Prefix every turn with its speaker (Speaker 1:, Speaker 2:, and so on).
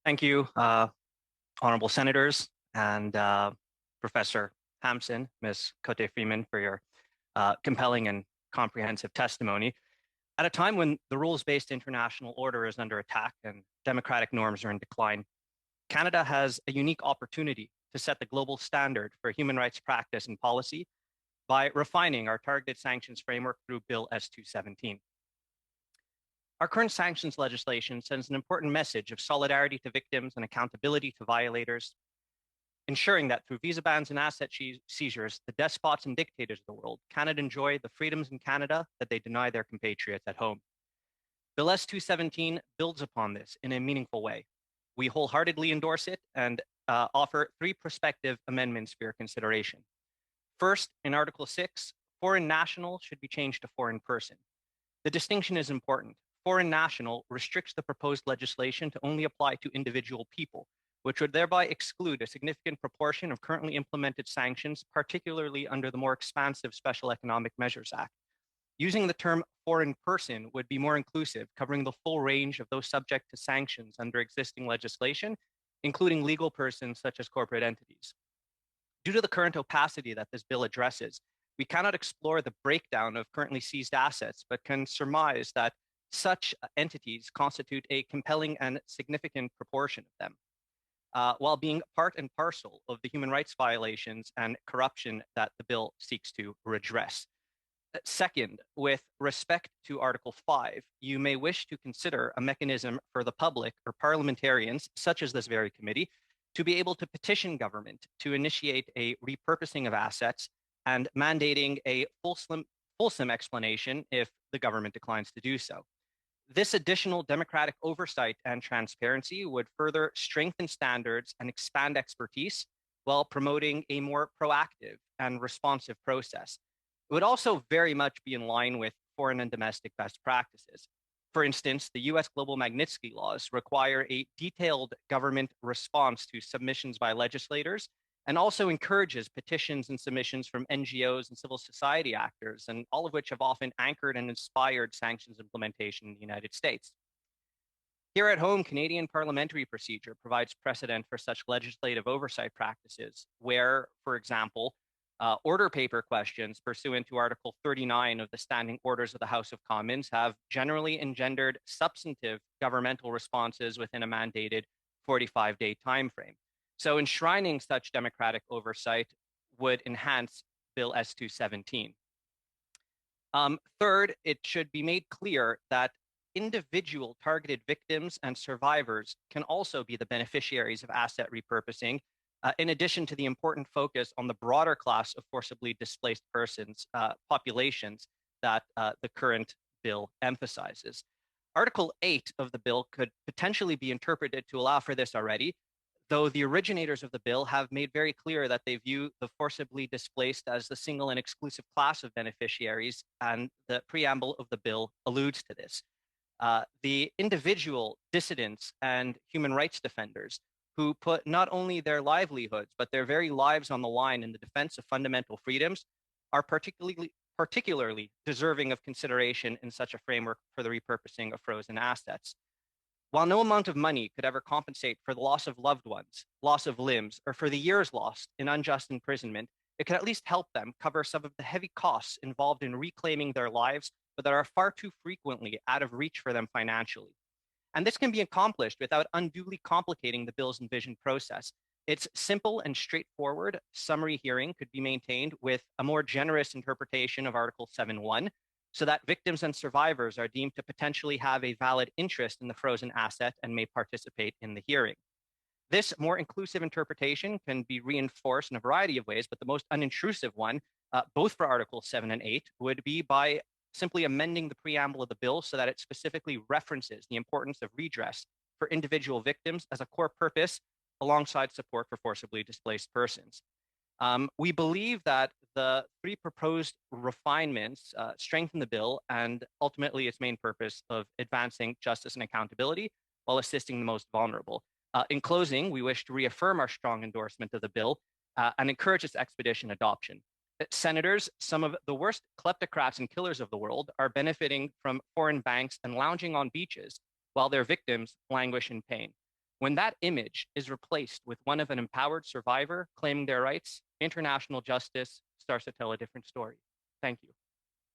Speaker 1: Thank you, honorable senators and Professor Hampson, Ms. Cote-Freeman, for your compelling and comprehensive testimony. At a time when the rules-based international order is under attack and democratic norms are in decline, Canada has a unique opportunity to set the global standard for human rights practice and policy by refining our targeted sanctions framework through Bill S-217. Our current sanctions legislation sends an important message of solidarity to victims and accountability to violators, ensuring that through visa bans and asset seizures, the despots and dictators of the world cannot enjoy the freedoms in Canada that they deny their compatriots at home. Bill S-217 builds upon this in a meaningful way. We wholeheartedly endorse it and offer three prospective amendments for your consideration. First, in Article 6, foreign national should be changed to foreign person. The distinction is important. Foreign national restricts the proposed legislation to only apply to individual people, which would thereby exclude a significant proportion of currently implemented sanctions, particularly under the more expansive Special Economic Measures Act. Using the term foreign person would be more inclusive, covering the full range of those subject to sanctions under existing legislation, including legal persons such as corporate entities. Due to the current opacity that this bill addresses, we cannot explore the breakdown of currently seized assets, but can surmise that such entities constitute a compelling and significant proportion of them, while being part and parcel of the human rights violations and corruption that the bill seeks to redress. Second, with respect to Article 5, you may wish to consider a mechanism for the public or parliamentarians, such as this very committee, to be able to petition government to initiate a repurposing of assets and mandating a fulsome explanation if the government declines to do so. This additional democratic oversight and transparency would further strengthen standards and expand expertise while promoting a more proactive and responsive process. It would also very much be in line with foreign and domestic best practices. For instance, the US global Magnitsky laws require a detailed government response to submissions by legislators and also encourages petitions and submissions from NGOs and civil society actors, and all of which have often anchored and inspired sanctions implementation in the United States. Here at home, Canadian parliamentary procedure provides precedent for such legislative oversight practices, where, for example, order paper questions pursuant to Article 39 of the Standing Orders of the House of Commons have generally engendered substantive governmental responses within a mandated 45-day timeframe. So enshrining such democratic oversight would enhance Bill S-217. Third, it should be made clear that individual targeted victims and survivors can also be the beneficiaries of asset repurposing, in addition to the important focus on the broader class of forcibly displaced persons, populations that the current bill emphasizes. Article 8 of the bill could potentially be interpreted to allow for this already, though the originators of the bill have made very clear that they view the forcibly displaced as the single and exclusive class of beneficiaries, and the preamble of the bill alludes to this. The individual dissidents and human rights defenders who put not only their livelihoods, but their very lives on the line in the defense of fundamental freedoms are particularly deserving of consideration in such a framework for the repurposing of frozen assets. While no amount of money could ever compensate for the loss of loved ones, loss of limbs, or for the years lost in unjust imprisonment, it could at least help them cover some of the heavy costs involved in reclaiming their lives, but that are far too frequently out of reach for them financially. And this can be accomplished without unduly complicating the bill's envisioned process. Its simple and straightforward summary hearing could be maintained with a more generous interpretation of Article 7.1, so that victims and survivors are deemed to potentially have a valid interest in the frozen asset and may participate in the hearing. This more inclusive interpretation can be reinforced in a variety of ways, but the most unintrusive one, both for Articles 7 and 8, would be by simply amending the preamble of the bill so that it specifically references the importance of redress for individual victims as a core purpose alongside support for forcibly displaced persons. We believe that the three proposed refinements strengthen the bill and ultimately its main purpose of advancing justice and accountability while assisting the most vulnerable. In closing, we wish to reaffirm our strong endorsement of the bill and encourage its expeditious adoption. Senators, some of the worst kleptocrats and killers of the world are benefiting from foreign banks and lounging on beaches while their victims languish in pain. When that image is replaced with one of an empowered survivor claiming their rights, international justice starts to tell a different story. Thank you.